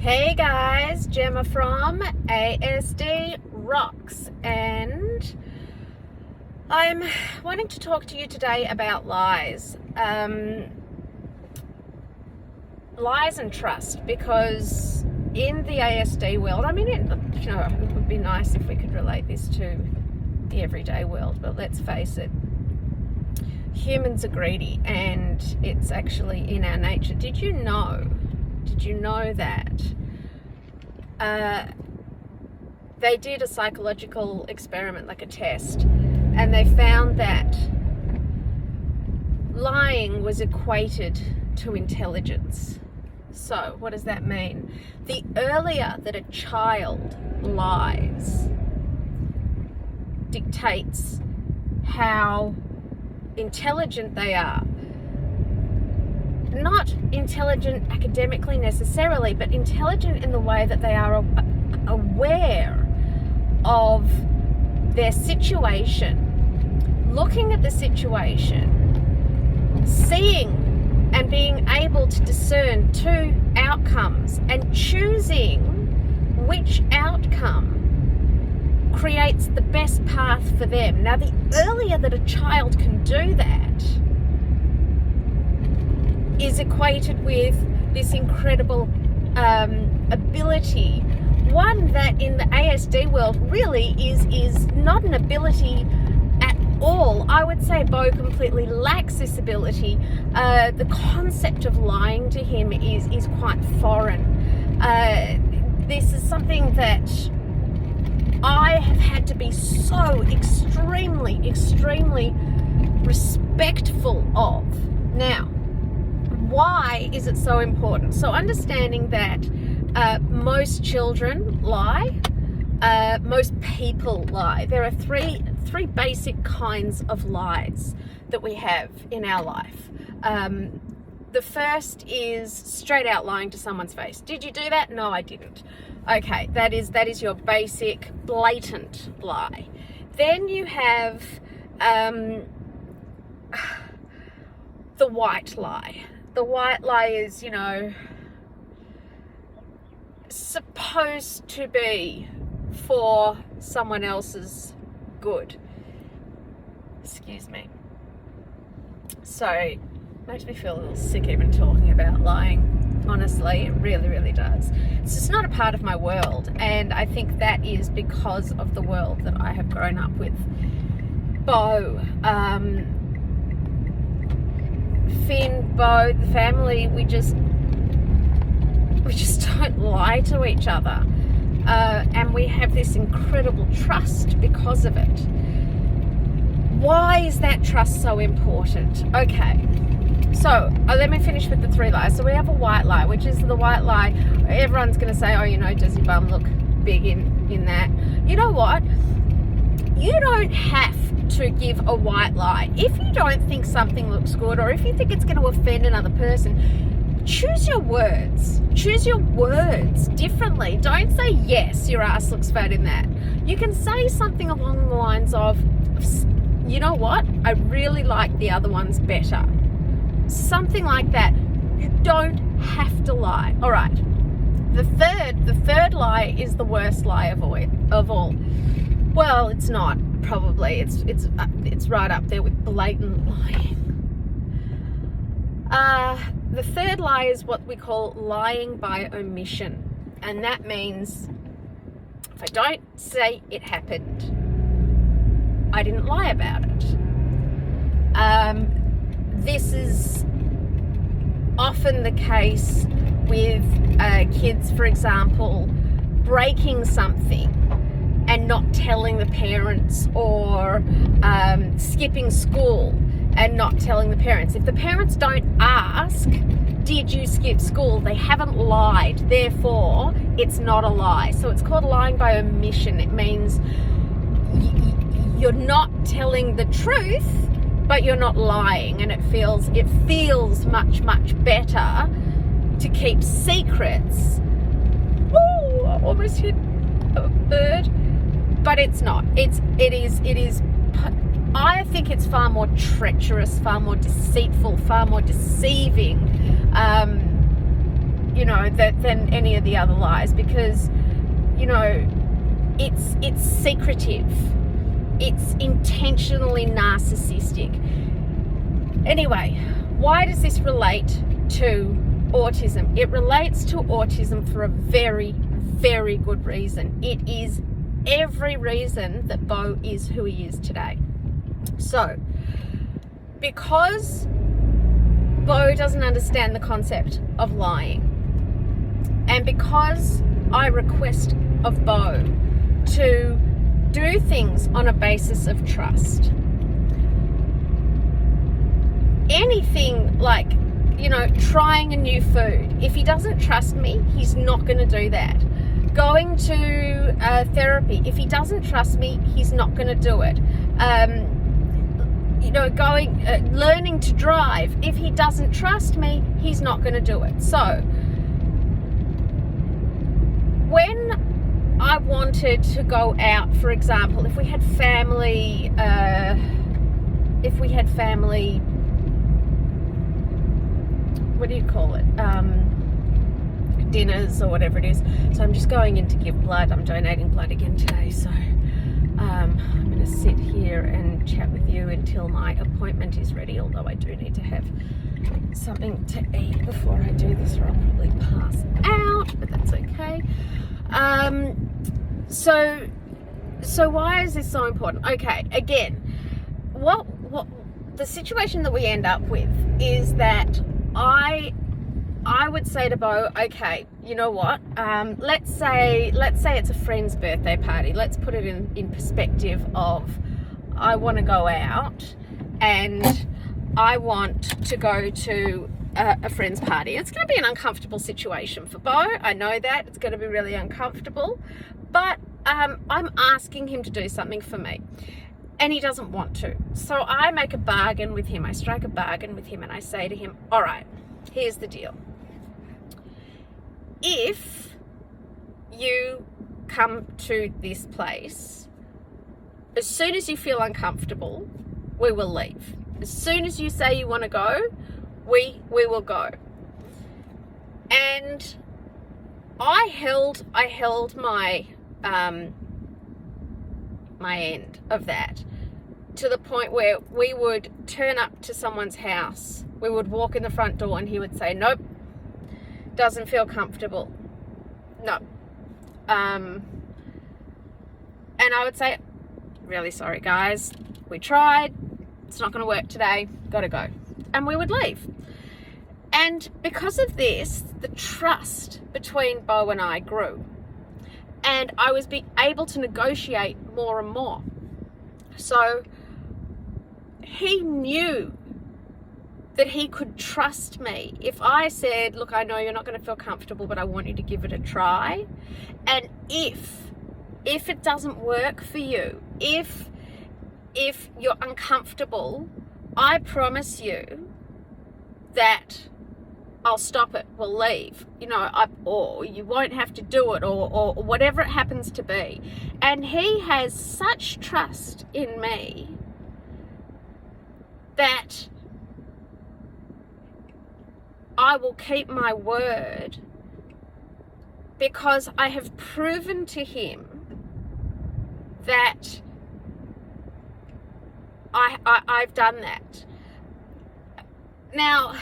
Hey guys, Gemma from ASD Rocks, and I'm wanting to talk to you today about lies. Lies and trust, because in the ASD world, it would be nice if we could relate this to the everyday world, but let's face it, humans are greedy and it's actually in our nature. Did you know that they did a psychological experiment, like a test, and they found that lying was equated to intelligence? So what does that mean? The earlier that a child lies dictates how intelligent they are. Not intelligent academically necessarily, but intelligent in the way that they are aware of their situation, looking at the situation, seeing and being able to discern two outcomes and choosing which outcome creates the best path for them. Now, the earlier that a child can do that is equated with this incredible ability, one that in the ASD world really is not an ability at all. I would say Bo completely lacks this ability. The concept of lying to him is quite foreign. This is something that I have had to be so extremely respectful of. Now, why is it so important? So understanding that most children lie, most people lie. There are three basic kinds of lies that we have in our life. The first is straight out lying to someone's face. Did you do that? No, I didn't. Okay, that is your basic blatant lie. Then you have the white lie. The white lie is, supposed to be for someone else's good. Excuse me. So, makes me feel a little sick even talking about lying. Honestly, it really does. It's just not a part of my world, and I think that is because of the world that I have grown up with. Bo, Finn, Bo, the family, we just don't lie to each other, and we have this incredible trust because of it. Why is that trust so important? Okay, so let me finish with the three lies. So we have a white lie, which is the white lie. Everyone's going to say, does your bum look big in that? You know what? You don't have to give a white lie. If you don't think something looks good, or if you think it's going to offend another person, choose your words. Choose your words differently. Don't say, yes, your ass looks fat in that. You can say something along the lines of, you know what? I really like the other ones better. Something like that. You don't have to lie. All right. The third lie is the worst lie of all. Well, it's not, probably. It's right up there with blatant lying. The third lie is what we call lying by omission. And that means if I don't say it happened, I didn't lie about it. This is often the case with kids, for example, breaking something and not telling the parents, or skipping school and not telling the parents. If the parents don't ask, did you skip school? They haven't lied, therefore it's not a lie. So it's called lying by omission. It means you're not telling the truth, but you're not lying, and it feels much better to keep secrets. Woo! I almost hit a bird. But it's not. It is. I think it's far more treacherous, far more deceitful, far more deceiving you know, than any of the other lies, because, you know, it's secretive. It's intentionally narcissistic. Anyway, why does this relate to autism? It relates to autism for a very, very good reason. It is every reason that Beau is who he is today. So, because Beau doesn't understand the concept of lying, and because I request of Beau to do things on a basis of trust, anything like, you know, trying a new food, if he doesn't trust me, he's not going to do that. Going to therapy, if he doesn't trust me, he's not going to do it. You know, learning to drive, if he doesn't trust me, he's not going to do it. So when I wanted to go out, for example, if we had family what do you call it, dinners or whatever it is. So I'm just going in to give blood. I'm donating blood again today, so I'm going to sit here and chat with you until my appointment is ready, although I do need to have something to eat before I do this, or I'll probably pass out, but that's okay. So why is this so important? Okay, again, what the situation that we end up with is that I would say to Beau, okay, you know what? Let's say it's a friend's birthday party. Let's put it in perspective of, I want to go out and I want to go to a friend's party. It's going to be an uncomfortable situation for Beau. I know that it's going to be really uncomfortable, but I'm asking him to do something for me, and he doesn't want to. So I make a bargain with him. I strike a bargain with him, and I say to him, all right, here's the deal. If you come to this place, as soon as you feel uncomfortable, we will leave. As soon as you say you want to go, we will go. And I held my my end of that to the point where we would turn up to someone's house. We would walk in the front door and he would say, nope, doesn't feel comfortable. No. And I would say, really sorry guys, we tried, it's not going to work today, gotta go. And we would leave. And because of this, the trust between Beau and I grew. And I was able to negotiate more and more. So he knew that he could trust me. If I said, look, I know you're not going to feel comfortable, but I want you to give it a try. And if it doesn't work for you, if you're uncomfortable, I promise you that I'll stop it, we'll leave, you know, or you won't have to do it, or whatever it happens to be. And he has such trust in me that I will keep my word, because I have proven to him that I've done that. Now,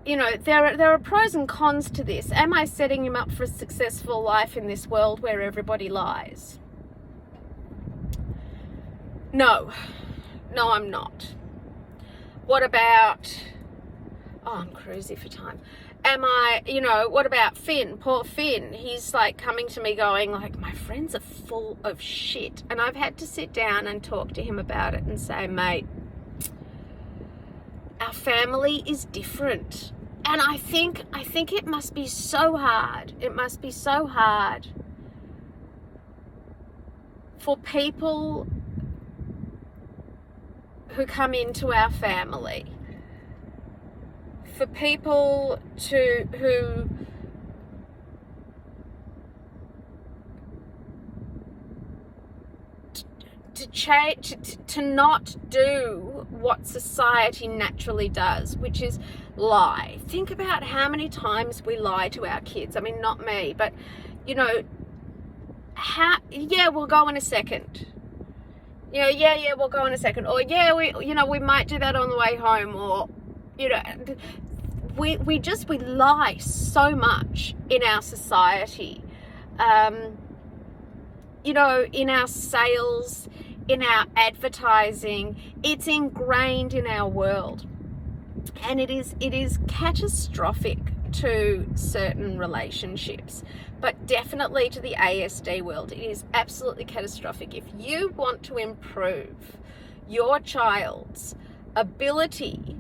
you know, there are pros and cons to this. Am I setting him up for a successful life in this world where everybody lies? No, I'm not. What about, I'm crazy for time. What about Finn? Poor Finn. He's like coming to me going like, my friends are full of shit. And I've had to sit down and talk to him about it and say, mate, our family is different. And I think it must be so hard. It must be so hard for people who come into our family, for people who to not do what society naturally does, which is lie. Think about how many times we lie to our kids. I mean, not me, but you know, yeah, we'll go in a second. You know, yeah, we'll go in a second. Or yeah, we might do that on the way home. Or, you know, we lie so much in our society. You know, in our sales, in our advertising, it's ingrained in our world. And it is catastrophic to certain relationships, but definitely to the ASD world. It is absolutely catastrophic. If you want to improve your child's ability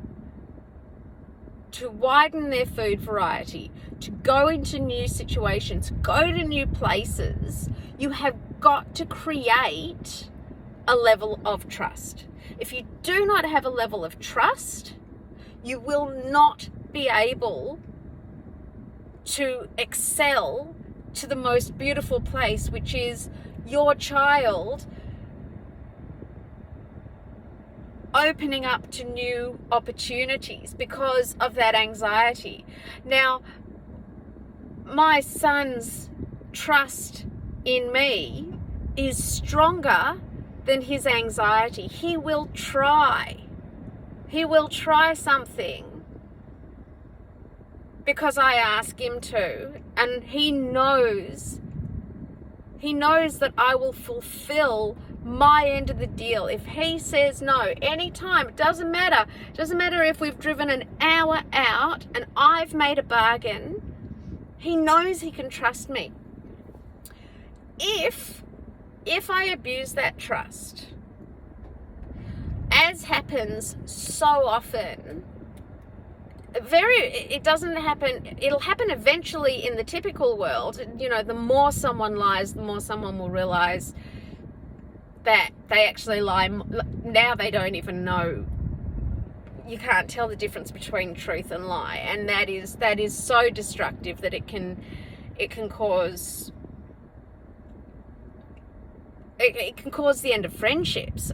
to widen their food variety, to go into new situations, go to new places, you have got to create a level of trust. If you do not have a level of trust, you will not be able to excel to the most beautiful place, which is your child opening up to new opportunities because of that anxiety. Now, my son's trust in me is stronger than his anxiety. He will try something because I ask him to, and he knows that I will fulfill my end of the deal. If he says no anytime, it doesn't matter if we've driven an hour out and I've made a bargain, he knows he can trust me. If I abuse that trust, as happens so often, it doesn't happen, it'll happen eventually in the typical world. You know, the more someone lies, the more someone will realize that they actually lie. Now they don't even know, you can't tell the difference between truth and lie, and that is so destructive that it can cause the end of friendships.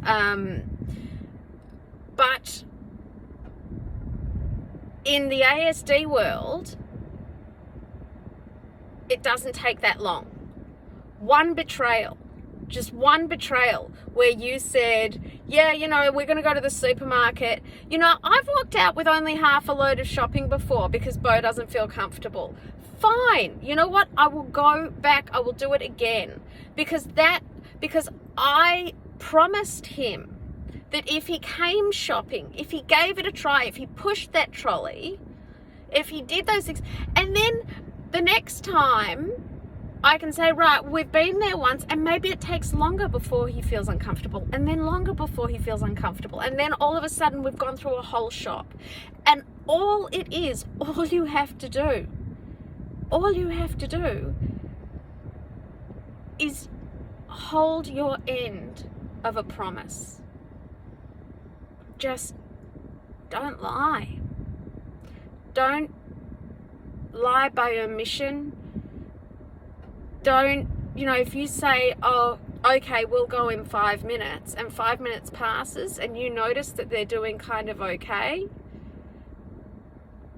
But in the ASD world, it doesn't take that long. Just one betrayal where you said, yeah, you know, we're going to go to the supermarket. You know, I've walked out with only half a load of shopping before because Bo doesn't feel comfortable. Fine. You know what? I will go back. I will do it again. Because I promised him that if he came shopping, if he gave it a try, if he pushed that trolley, if he did those things, and then the next time I can say, right, we've been there once, and maybe it takes longer before he feels uncomfortable, and then longer before he feels uncomfortable, and then all of a sudden we've gone through a whole shop. And all you have to do is hold your end of a promise. Just don't lie. Don't lie by omission. Don't, you know, if you say, oh, okay, we'll go in 5 minutes, and 5 minutes passes and you notice that they're doing kind of okay,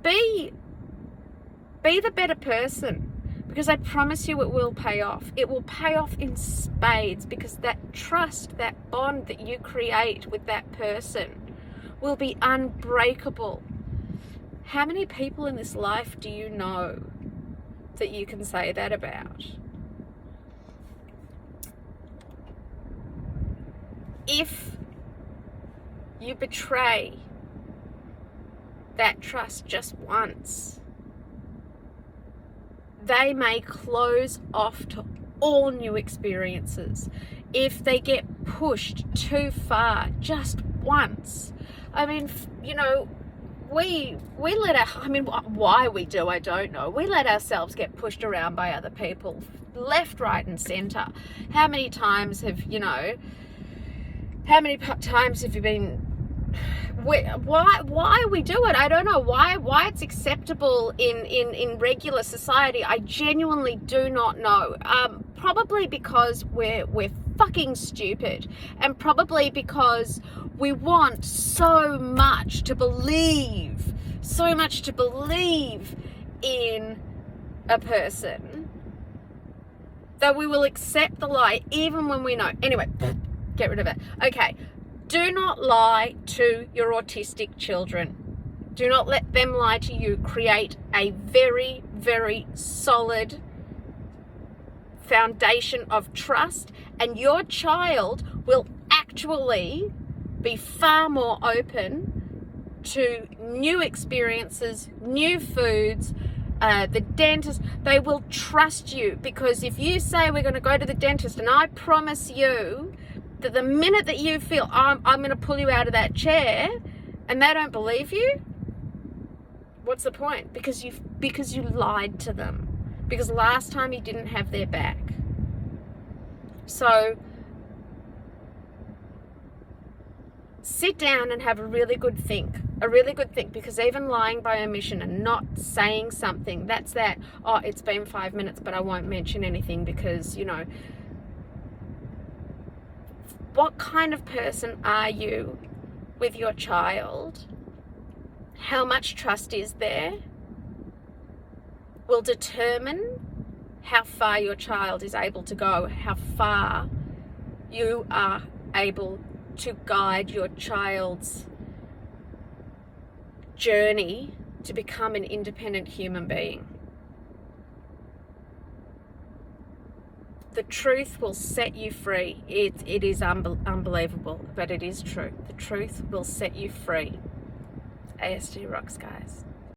be the better person, because I promise you it will pay off. It will pay off in spades, because that trust, that bond that you create with that person will be unbreakable. How many people in this life do you know that you can say that about? If you betray that trust just once, they may close off to all new experiences. If they get pushed too far just once, I mean, you know, we let why we do, I don't know. We let ourselves get pushed around by other people, left, right, and center. How many times have you been? Why we do it, I don't know. Why it's acceptable in regular society, I genuinely do not know. Probably because we're fucking stupid, and probably because we want so much to believe so much to believe in a person that we will accept the lie even when we know. Anyway, get rid of it. Okay, do not lie to your autistic children. Do not let them lie to you. Create a very, very solid foundation of trust, and your child will actually be far more open to new experiences, new foods, the dentist. They will trust you, because if you say we're going to go to the dentist, and I promise you that the minute that you feel I'm going to pull you out of that chair, and they don't believe you, what's the point? Because you lied to them, because last time you didn't have their back. So sit down and have a really good think, because even lying by omission and not saying something, that's that, oh, it's been 5 minutes, but I won't mention anything because, you know, what kind of person are you with your child? How much trust is there will determine how far your child is able to go, how far you are able to guide your child's journey to become an independent human being. The truth will set you free. It is unbelievable, but it is true. The truth will set you free. ASD rocks, guys.